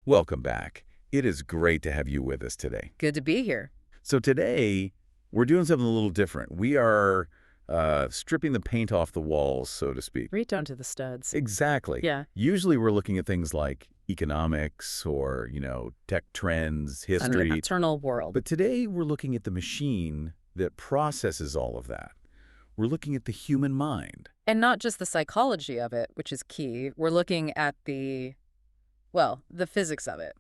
Welcome back. It is great to have you with us today. Good to be here. So today, we're doing something a little different. We are stripping the paint off the walls, so to speak. Right down to the studs. Exactly. Yeah. Usually we're looking at things like economics or, tech trends, history. An eternal world. But today we're looking at the machine that processes all of that. We're looking at the human mind. And not just the psychology of it, which is key. We're looking at the physics of it.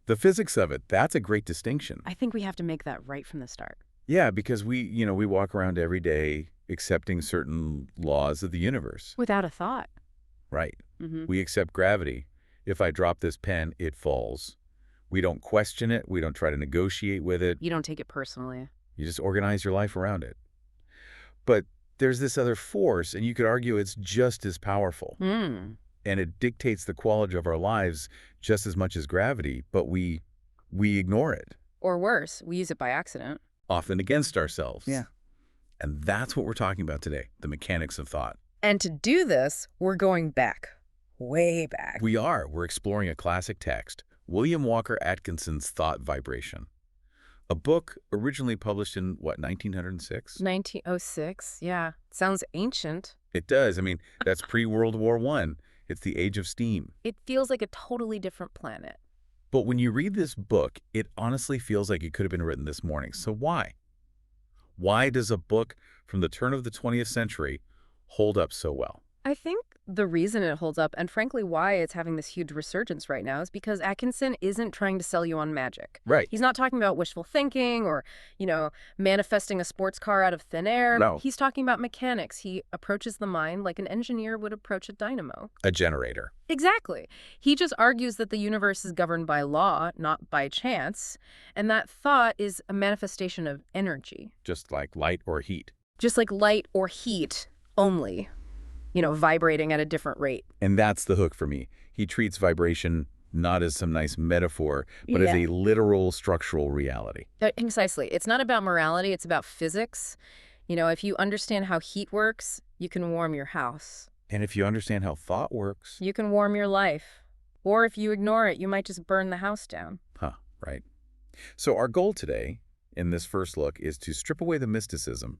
The physics of it, that's a great distinction. I think we have to make that right from the start. Yeah, because we walk around every day accepting certain laws of the universe. Without a thought. Right. Mm-hmm. We accept gravity. If I drop this pen, it falls. We don't question it. We don't try to negotiate with it. You don't take it personally. You just organize your life around it. But there's this other force, and you could argue it's just as powerful. Mm. And it dictates the quality of our lives just as much as gravity, but we ignore it. Or worse, we use it by accident. Often against ourselves. Yeah. And that's what we're talking about today, the mechanics of thought. And to do this, we're going back. Way back. We are. We're exploring a classic text, William Walker Atkinson's Thought Vibration. A book originally published in, 1906? 1906, yeah. Sounds ancient. It does. I mean, that's pre-World War I. It's the age of steam. It feels like a totally different planet. But when you read this book, it honestly feels like it could have been written this morning. So why? Why does a book from the turn of the 20th century hold up so well? I think the reason it holds up, and frankly why it's having this huge resurgence right now, is because Atkinson isn't trying to sell you on magic. Right. He's not talking about wishful thinking or, manifesting a sports car out of thin air. No. He's talking about mechanics. He approaches the mind like an engineer would approach a dynamo. A generator. Exactly. He just argues that the universe is governed by law, not by chance, and that thought is a manifestation of energy. Just like light or heat. Just like light or heat only. Vibrating at a different rate. And that's the hook for me. He treats vibration not as some nice metaphor, but as a literal structural reality. Precisely. It's not about morality, it's about physics. If you understand how heat works, you can warm your house. And if you understand how thought works... You can warm your life. Or if you ignore it, you might just burn the house down. Right. So our goal today, in this first look, is to strip away the mysticism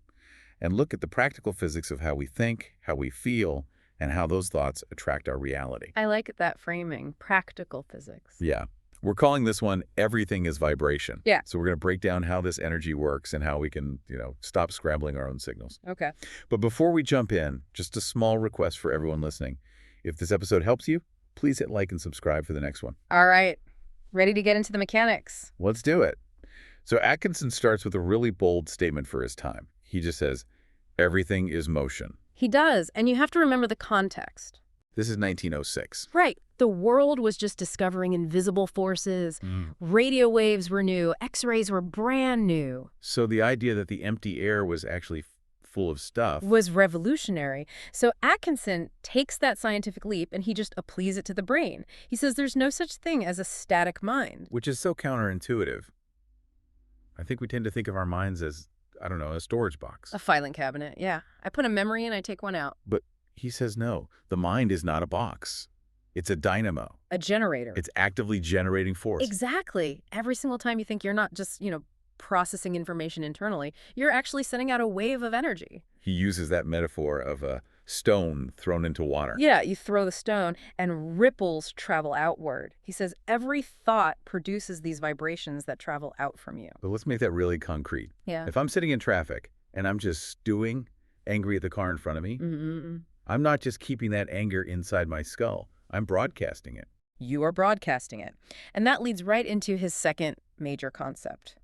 and look at the practical physics of how we think, how we feel, and how those thoughts attract our reality. I like that framing, practical physics. Yeah. We're calling this one Everything is Vibration. Yeah. So we're going to break down how this energy works and how we can, stop scrambling our own signals. Okay. But before we jump in, just a small request for everyone listening. If this episode helps you, please hit like and subscribe for the next one. All right. Ready to get into the mechanics? Let's do it. So Atkinson starts with a really bold statement for his time. He just says, everything is motion. He does, and you have to remember the context. This is 1906. Right. The world was just discovering invisible forces. Radio waves were new. X-rays were brand new. So the idea that the empty air was actually full of stuff Was revolutionary. So Atkinson takes that scientific leap and he just applies it to the brain. He says there's no such thing as a static mind. which is so counterintuitive. I think we tend to think of our minds as, a storage box. A filing cabinet, yeah. I put a memory in, I take one out. But he says no. The mind is not a box. It's a dynamo. A generator. It's actively generating force. Exactly. Every single time you think you're not just, processing information internally, you're actually sending out a wave of energy. He uses that metaphor of a stone thrown into water. Yeah, you throw the stone and ripples travel outward. He says every thought produces these vibrations that travel out from you. But let's make that really concrete. Yeah. If I'm sitting in traffic and I'm just stewing, angry at the car in front of me, I'm not just keeping that anger inside my skull. I'm broadcasting it. You are broadcasting it. And that leads right into his second major concept.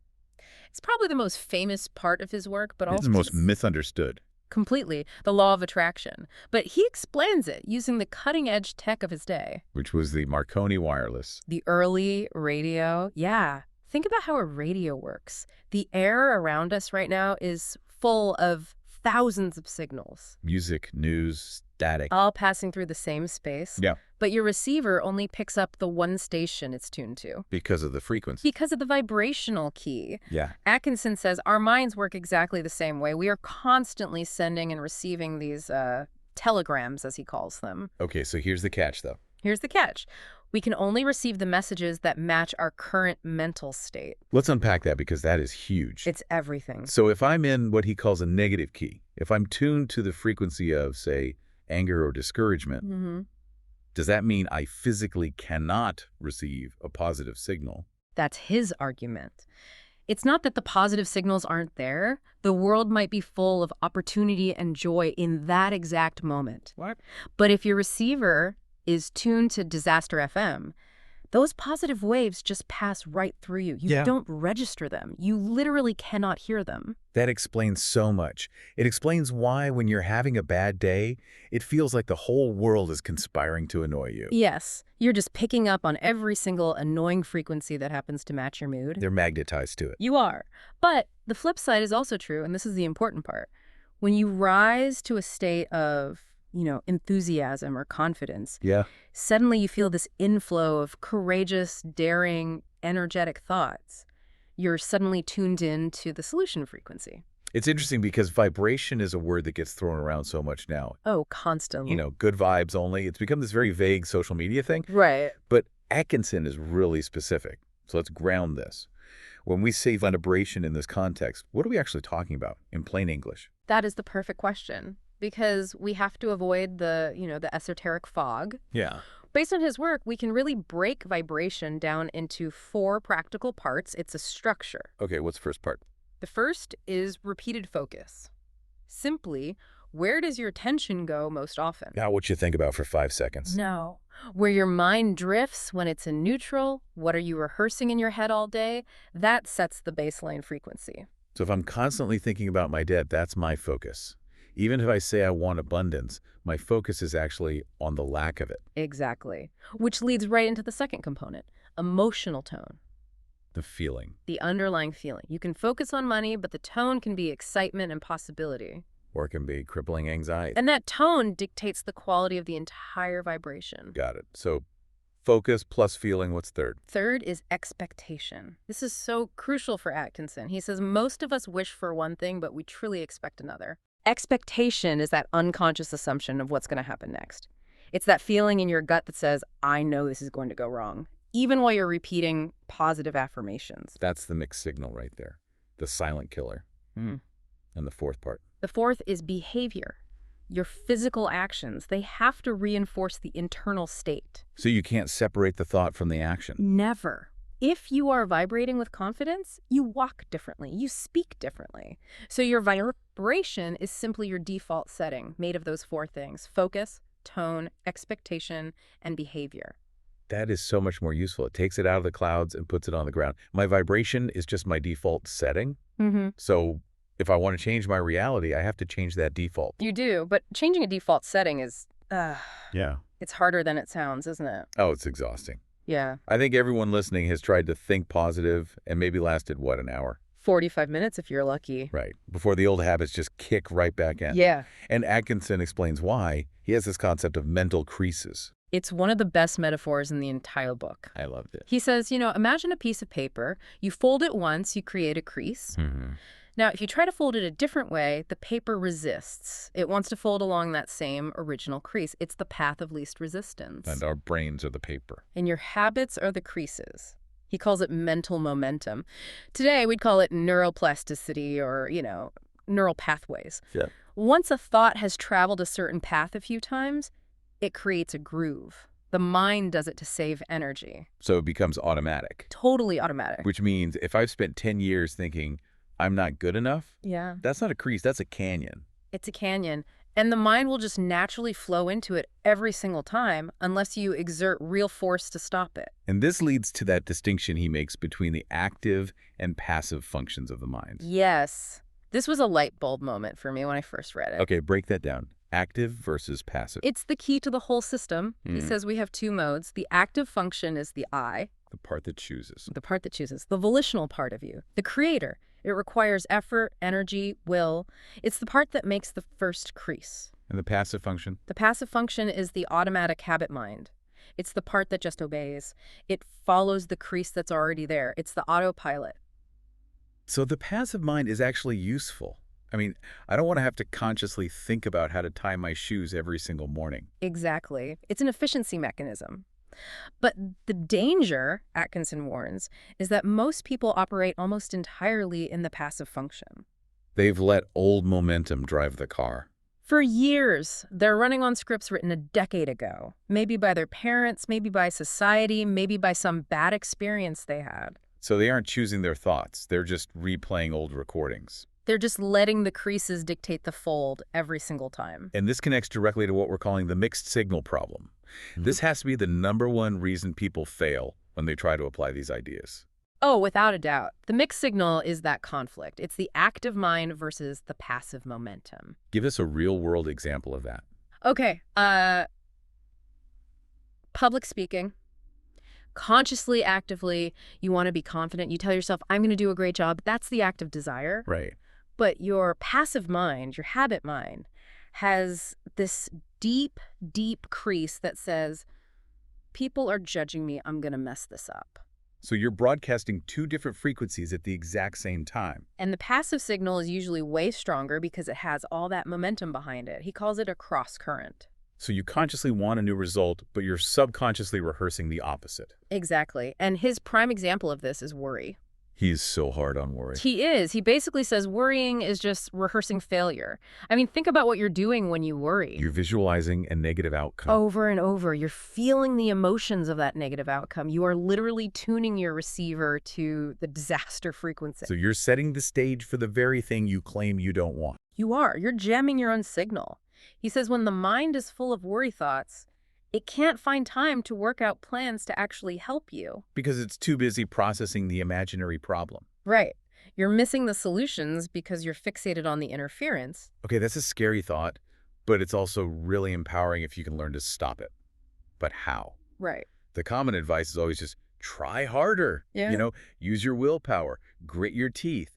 It's probably the most famous part of his work, but also It's the most misunderstood. completely the law of attraction. But he explains it using the cutting-edge tech of his day. Which was the Marconi wireless. The early radio. Yeah. Think about how a radio works. The air around us right now is full of thousands of signals. Music, news, static. All passing through the same space. Yeah. But your receiver only picks up the one station it's tuned to. Because of the frequency. Because of the vibrational key. Yeah. Atkinson says our minds work exactly the same way. We are constantly sending and receiving these telegrams, as he calls them. Okay, so here's the catch, though. Here's the catch. We can only receive the messages that match our current mental state. Let's unpack that because that is huge. It's everything. So if I'm in what he calls a negative key, if I'm tuned to the frequency of, say, anger or discouragement, does that mean I physically cannot receive a positive signal? That's his argument. It's not that the positive signals aren't there. The world might be full of opportunity and joy in that exact moment. What? But if your receiver is tuned to disaster FM, those positive waves just pass right through you. You don't register them. You literally cannot hear them. That explains so much. It explains why when you're having a bad day, it feels like the whole world is conspiring to annoy you. Yes, you're just picking up on every single annoying frequency that happens to match your mood. They're magnetized to it. You are. But the flip side is also true, and this is the important part. When you rise to a state of enthusiasm or confidence, suddenly you feel this inflow of courageous, daring, energetic thoughts. You're suddenly tuned in to the solution frequency. It's interesting because vibration is a word that gets thrown around so much now. Oh, constantly. Good vibes only. It's become this very vague social media thing. Right. But Atkinson is really specific. So let's ground this. When we say vibration in this context, what are we actually talking about in plain English? That is the perfect question. Because we have to avoid the esoteric fog. Yeah. Based on his work, we can really break vibration down into 4 practical parts. It's a structure. Okay, what's the first part? The first is repeated focus. Simply, where does your attention go most often? Not what you think about for 5 seconds. No. Where your mind drifts when it's in neutral, what are you rehearsing in your head all day? That sets the baseline frequency. So if I'm constantly thinking about my debt, that's my focus. Even if I say I want abundance, my focus is actually on the lack of it. Exactly. Which leads right into the second component, emotional tone. The feeling. The underlying feeling. You can focus on money, but the tone can be excitement and possibility. Or it can be crippling anxiety. And that tone dictates the quality of the entire vibration. Got it. So focus plus feeling, what's third? Third is expectation. This is so crucial for Atkinson. He says most of us wish for one thing, but we truly expect another. Expectation is that unconscious assumption of what's going to happen next. It's that feeling in your gut that says, I know this is going to go wrong, even while you're repeating positive affirmations. That's the mixed signal right there. The silent killer. And the fourth part. The fourth is behavior. Your physical actions, they have to reinforce the internal state. So you can't separate the thought from the action. Never. If you are vibrating with confidence, you walk differently, you speak differently. So your vibration is simply your default setting, made of those 4 things: focus, tone, expectation, and behavior. That is so much more useful. It takes it out of the clouds and puts it on the ground. My vibration is just my default setting. So if I want to change my reality, I have to change that default. You do, but changing a default setting is, it's harder than it sounds, isn't it? Oh, it's exhausting. Yeah. I think everyone listening has tried to think positive and maybe lasted, what, an hour? 45 minutes if you're lucky. Right. Before the old habits just kick right back in. Yeah. And Atkinson explains why. He has this concept of mental creases. It's one of the best metaphors in the entire book. I loved it. He says, imagine a piece of paper. You fold it once, you create a crease. Now, if you try to fold it a different way, the paper resists. It wants to fold along that same original crease. It's the path of least resistance. And our brains are the paper. And your habits are the creases. He calls it mental momentum. Today, we'd call it neuroplasticity or, neural pathways. Yeah. Once a thought has traveled a certain path a few times, it creates a groove. The mind does it to save energy. So it becomes automatic. Totally automatic. Which means if I've spent 10 years thinking, I'm not good enough, that's not a crease, that's a canyon. It's a canyon. And the mind will just naturally flow into it every single time unless you exert real force to stop it. And this leads to that distinction he makes between the active and passive functions of the mind. Yes. This was a light bulb moment for me when I first read it. Okay, break that down. Active versus passive. It's the key to the whole system. He says we have 2 modes. The active function is the I. The part that chooses. The part that chooses. The volitional part of you. The creator. It requires effort, energy, will. It's the part that makes the first crease. And the passive function? The passive function is the automatic habit mind. It's the part that just obeys. It follows the crease that's already there. It's the autopilot. So the passive mind is actually useful. I mean, I don't want to have to consciously think about how to tie my shoes every single morning. Exactly. It's an efficiency mechanism. But the danger, Atkinson warns, is that most people operate almost entirely in the passive function. They've let old momentum drive the car. For years, they're running on scripts written a decade ago, maybe by their parents, maybe by society, maybe by some bad experience they had. So they aren't choosing their thoughts. They're just replaying old recordings. They're just letting the creases dictate the fold every single time. And this connects directly to what we're calling the mixed signal problem. This has to be the #1 reason people fail when they try to apply these ideas. Oh, without a doubt. The mixed signal is that conflict. It's the active mind versus the passive momentum. Give us a real-world example of that. Okay, public speaking. Consciously, actively, you want to be confident. You tell yourself, I'm going to do a great job. That's the active desire. Right. But your passive mind, your habit mind, has this deep, deep crease that says, people are judging me. I'm going to mess this up. So you're broadcasting 2 different frequencies at the exact same time. And the passive signal is usually way stronger because it has all that momentum behind it. He calls it a cross current. So you consciously want a new result, but you're subconsciously rehearsing the opposite. Exactly. And his prime example of this is worry. He's so hard on worry. He is. He basically says worrying is just rehearsing failure. I mean, think about what you're doing when you worry. You're visualizing a negative outcome. Over and over. You're feeling the emotions of that negative outcome. You are literally tuning your receiver to the disaster frequency. So you're setting the stage for the very thing you claim you don't want. You are. You're jamming your own signal. He says when the mind is full of worry thoughts, it can't find time to work out plans to actually help you. Because it's too busy processing the imaginary problem. Right. You're missing the solutions because you're fixated on the interference. Okay, that's a scary thought, but it's also really empowering if you can learn to stop it. But how? Right. The common advice is always just try harder. Yeah. Use your willpower, grit your teeth.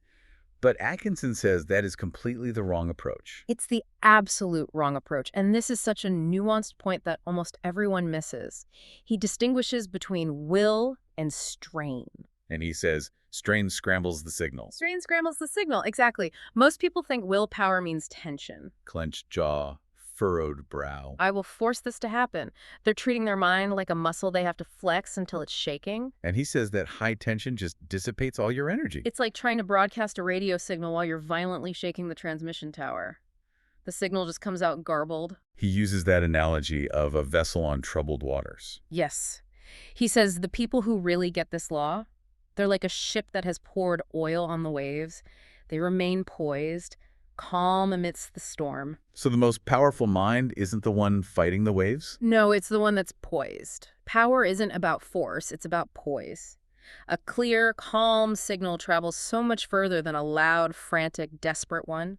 But Atkinson says that is completely the wrong approach. It's the absolute wrong approach, and this is such a nuanced point that almost everyone misses. He distinguishes between will and strain. And he says, strain scrambles the signal. Strain scrambles the signal, exactly. Most people think willpower means tension. Clenched jaw, furrowed brow. I will force this to happen. They're treating their mind like a muscle they have to flex until it's shaking. And he says that high tension just dissipates all your energy. It's like trying to broadcast a radio signal while you're violently shaking the transmission tower. The signal just comes out garbled. He uses that analogy of a vessel on troubled waters. Yes. He says the people who really get this law, they're like a ship that has poured oil on the waves. They remain poised, calm amidst the storm. So the most powerful mind isn't the one fighting the waves? No, it's the one that's poised. Power isn't about force, it's about poise. A clear, calm signal travels so much further than a loud, frantic, desperate one.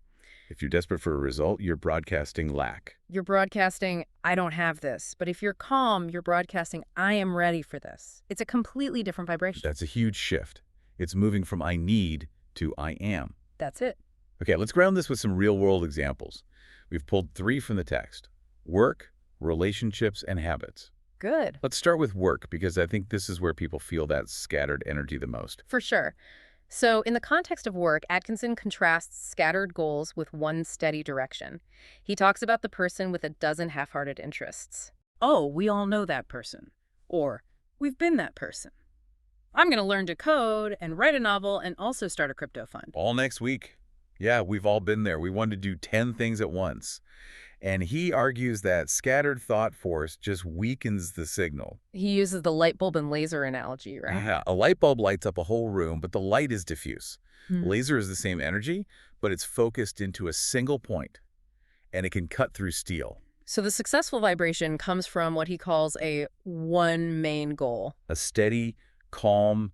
If you're desperate for a result, you're broadcasting lack. You're broadcasting, I don't have this. But if you're calm, you're broadcasting, I am ready for this. It's a completely different vibration. That's a huge shift. It's moving from I need to I am. That's it. Okay, let's ground this with some real-world examples. We've pulled 3 from the text: work, relationships, and habits. Good. Let's start with work, because I think this is where people feel that scattered energy the most. For sure. So in the context of work, Atkinson contrasts scattered goals with one steady direction. He talks about the person with a dozen half-hearted interests. Oh, we all know that person. Or, we've been that person. I'm going to learn to code and write a novel and also start a crypto fund. All next week. Yeah, we've all been there. We want to do 10 things at once. And he argues that scattered thought force just weakens the signal. He uses the light bulb and laser analogy, right? Yeah, a light bulb lights up a whole room, but the light is diffuse. Hmm. Laser is the same energy, but it's focused into a single point, and it can cut through steel. So the successful vibration comes from what he calls a one main goal. A steady, calm,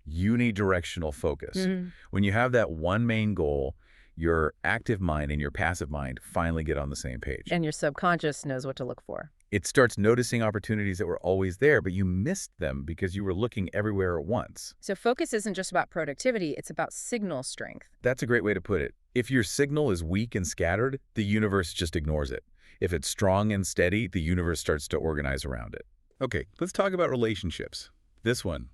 unidirectional focus. Mm-hmm. When you have that one main goal, your active mind and your passive mind finally get on the same page. And your subconscious knows what to look for. It starts noticing opportunities that were always there, but you missed them because you were looking everywhere at once. So focus isn't just about productivity, it's about signal strength. That's a great way to put it. If your signal is weak and scattered, the universe just ignores it. If it's strong and steady, the universe starts to organize around it. Okay, let's talk about relationships. This one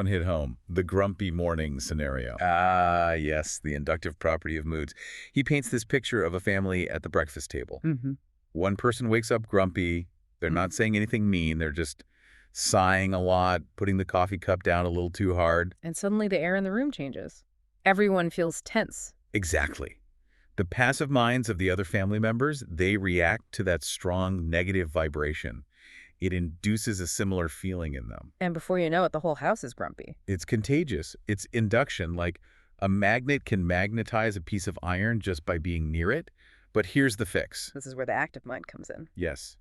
hit home. The grumpy morning scenario. Ah, yes, the inductive property of moods. He paints this picture of a family at the breakfast table. Mm-hmm. One person wakes up grumpy, They're not saying anything mean. They're just sighing a lot, putting the coffee cup down a little too hard. And suddenly the air in the room changes. Everyone feels tense. Exactly. The passive minds of the other family members, they react to that strong negative vibration. It induces a similar feeling in them. And before you know it, the whole house is grumpy. It's contagious. It's induction. Like a magnet can magnetize a piece of iron just by being near it. But here's the fix. This is where the active mind comes in. Yes.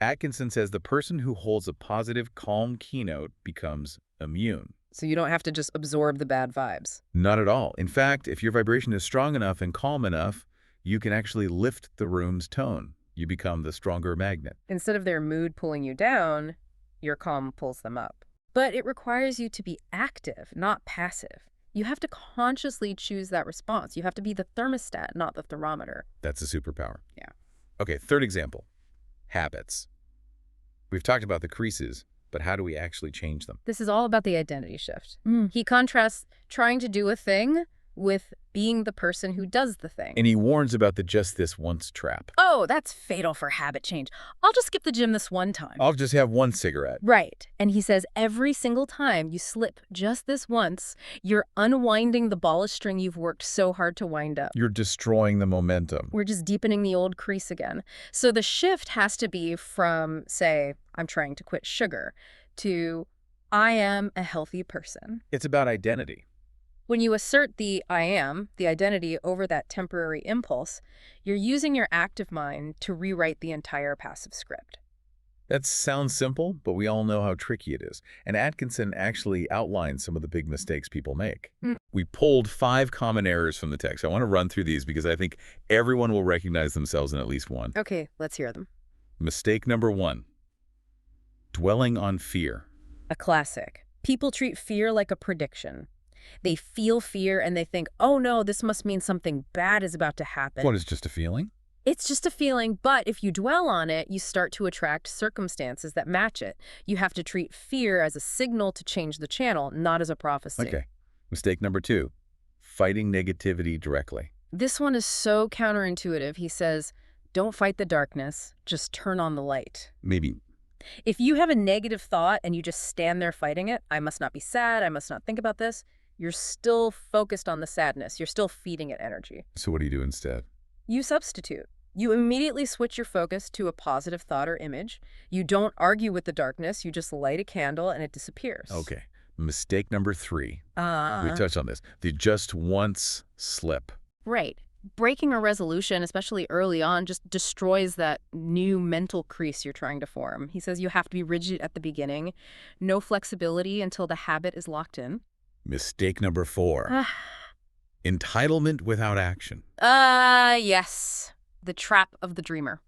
Atkinson says the person who holds a positive, calm keynote becomes immune. So you don't have to just absorb the bad vibes. Not at all. In fact, if your vibration is strong enough and calm enough, you can actually lift the room's tone. You become the stronger magnet. Instead of their mood pulling you down, your calm pulls them up. But it requires you to be active, not passive. You have to consciously choose that response. You have to be the thermostat, not the thermometer. That's a superpower. Yeah. Okay, third example. Habits. We've talked about the creases, but how do we actually change them? This is all about the identity shift. He contrasts trying to do a thing with being the person who does the thing. And he warns about the just this once trap. Oh, that's fatal for habit change. I'll just skip the gym this one time. I'll just have one cigarette. Right. And he says every single time you slip just this once, you're unwinding the ball of string you've worked so hard to wind up. You're destroying the momentum. We're just deepening the old crease again. So the shift has to be from, say, I'm trying to quit sugar, to I am a healthy person. It's about identity. When you assert the I am, the identity, over that temporary impulse, you're using your active mind to rewrite the entire passive script. That sounds simple, but we all know how tricky it is. And Atkinson actually outlines some of the big mistakes people make. We pulled 5 common errors from the text. I want to run through these because I think everyone will recognize themselves in at least one. Okay, let's hear them. Mistake number 1, dwelling on fear. A classic. People treat fear like a prediction. They feel fear and they think, oh no, this must mean something bad is about to happen. What is just a feeling? It's just a feeling, but if you dwell on it, you start to attract circumstances that match it. You have to treat fear as a signal to change the channel, not as a prophecy. Okay. Mistake number 2, fighting negativity directly. This one is so counterintuitive. He says, don't fight the darkness, just turn on the light. Maybe. If you have a negative thought and you just stand there fighting it, I must not be sad, I must not think about this, you're still focused on the sadness. You're still feeding it energy. So what do you do instead? You substitute. You immediately switch your focus to a positive thought or image. You don't argue with the darkness. You just light a candle and it disappears. Okay. Mistake number 3. We touched on this. The just once slip. Right. Breaking a resolution, especially early on, just destroys that new mental crease you're trying to form. He says you have to be rigid at the beginning, no flexibility until the habit is locked in. Mistake number 4. Entitlement without action. Yes. The trap of the dreamer.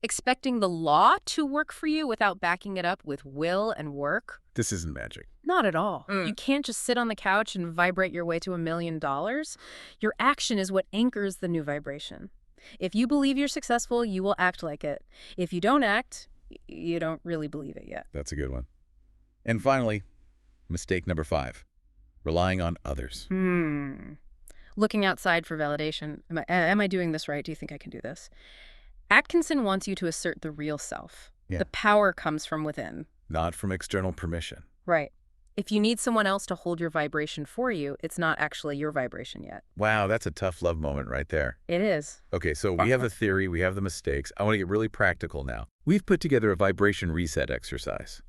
Expecting the law to work for you without backing it up with will and work. This isn't magic. Not at all. You can't just sit on the couch and vibrate your way to $1 million. Your action is what anchors the new vibration. If you believe you're successful, you will act like it. If you don't act, you don't really believe it yet. That's a good one. And finally, mistake number 5. Relying on others. Looking outside for validation. Am I doing this right? Do you think I can do this? Atkinson wants you to assert the real self. Yeah. The power comes from within. Not from external permission. Right. If you need someone else to hold your vibration for you, it's not actually your vibration yet. Wow, that's a tough love moment right there. It is. Okay, so we have a theory, we have the mistakes. I want to get really practical now. We've put together a vibration reset exercise.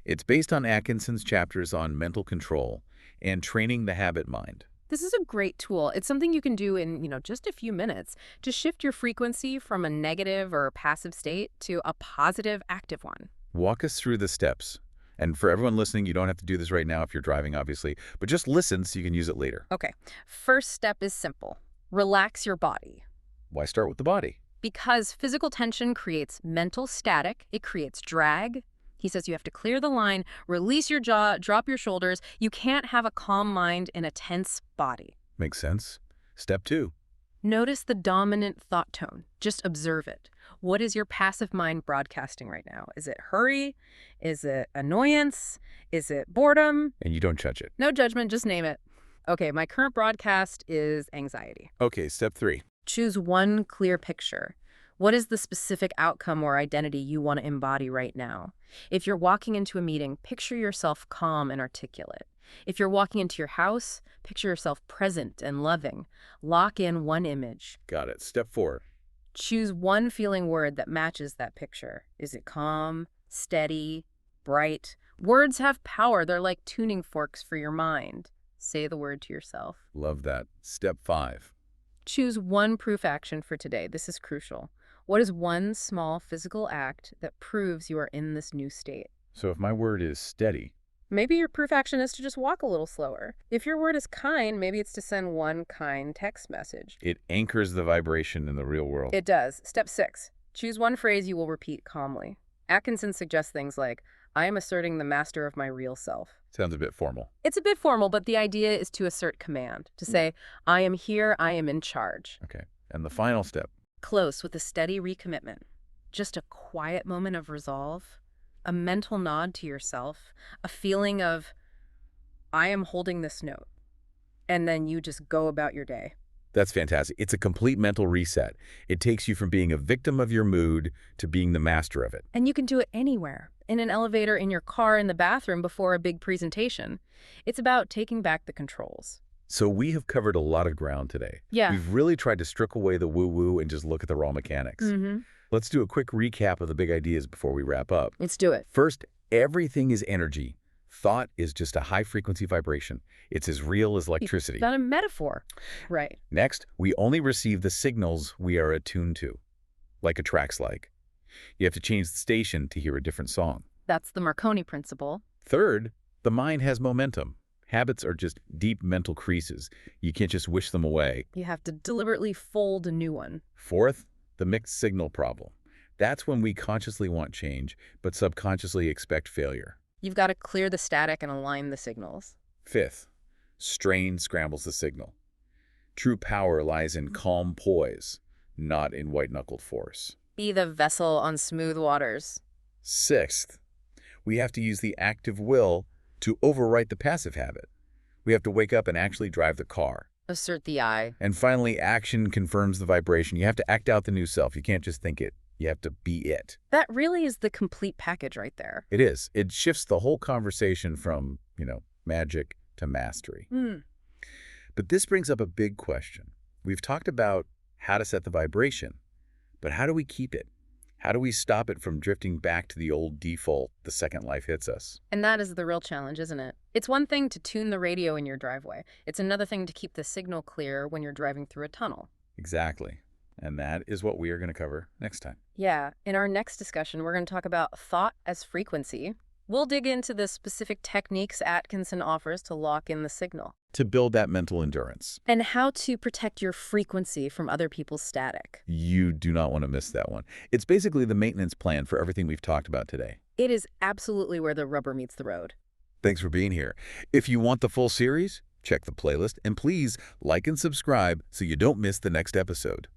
It's based on Atkinson's chapters on mental control and training the habit mind. This is a great tool. It's something you can do in, just a few minutes to shift your frequency from a negative or passive state to a positive, active one. Walk us through the steps. And for everyone listening, you don't have to do this right now if you're driving, obviously, but just listen so you can use it later. Okay. First step is simple. Relax your body. Why start with the body? Because physical tension creates mental static. It creates drag. He says you have to clear the line, release your jaw, drop your shoulders. You can't have a calm mind in a tense body. Makes sense. Step 2. Notice the dominant thought tone. Just observe it. What is your passive mind broadcasting right now? Is it hurry? Is it annoyance? Is it boredom? And you don't judge it. No judgment, just name it. Okay, my current broadcast is anxiety. Okay, step 3. Choose one clear picture. What is the specific outcome or identity you want to embody right now? If you're walking into a meeting, picture yourself calm and articulate. If you're walking into your house, picture yourself present and loving. Lock in one image. Got it. Step 4. Choose one feeling word that matches that picture. Is it calm, steady, bright? Words have power. They're like tuning forks for your mind. Say the word to yourself. Love that. Step 5. Choose one proof action for today. This is crucial. What is one small physical act that proves you are in this new state? So if my word is steady, Maybe your proof action is to just walk a little slower. If your word is kind, maybe it's to send one kind text message. it anchors the vibration in the real world. It does. Step 6. Choose one phrase you will repeat calmly. Atkinson suggests things like, I am asserting the master of my real self. Sounds a bit formal. It's a bit formal, but the idea is to assert command, to say, I am here, I am in charge. Okay. And the final step. Close with a steady recommitment. Just a quiet moment of resolve, a mental nod to yourself, a feeling of, I am holding this note. And then you just go about your day. That's fantastic. It's a complete mental reset. It takes you from being a victim of your mood to being the master of it. And you can do it anywhere. In an elevator, in your car, in the bathroom, before a big presentation. It's about taking back the controls. So we have covered a lot of ground today. Yeah. We've really tried to strip away the woo-woo and just look at the raw mechanics. Let's do a quick recap of the big ideas before we wrap up. Let's do it. First, everything is energy. Thought is just a high-frequency vibration. It's as real as electricity. It's not a metaphor. Right. Next, we only receive the signals we are attuned to, like a track's like. You have to change the station to hear a different song. That's the Marconi principle. Third, the mind has momentum. Habits are just deep mental creases. You can't just wish them away. You have to deliberately fold a new one. Fourth, the mixed signal problem. That's when we consciously want change, but subconsciously expect failure. You've got to clear the static and align the signals. Fifth, strain scrambles the signal. True power lies in calm poise, not in white-knuckled force. Be the vessel on smooth waters. Sixth, we have to use the active will to overwrite the passive habit. We have to wake up and actually drive the car. Assert the I. And finally, action confirms the vibration. You have to act out the new self. You can't just think it. You have to be it. That really is the complete package right there. It is. It shifts the whole conversation from, magic to mastery. But this brings up a big question. We've talked about how to set the vibration, but how do we keep it? How do we stop it from drifting back to the old default the second life hits us? And that is the real challenge, isn't it? It's one thing to tune the radio in your driveway. It's another thing to keep the signal clear when you're driving through a tunnel. Exactly. And that is what we are going to cover next time. Yeah. In our next discussion, we're going to talk about thought as frequency. We'll dig into the specific techniques Atkinson offers to lock in the signal. To build that mental endurance. And how to protect your frequency from other people's static. You do not want to miss that one. It's basically the maintenance plan for everything we've talked about today. It is absolutely where the rubber meets the road. Thanks for being here. If you want the full series, check the playlist and please like and subscribe so you don't miss the next episode.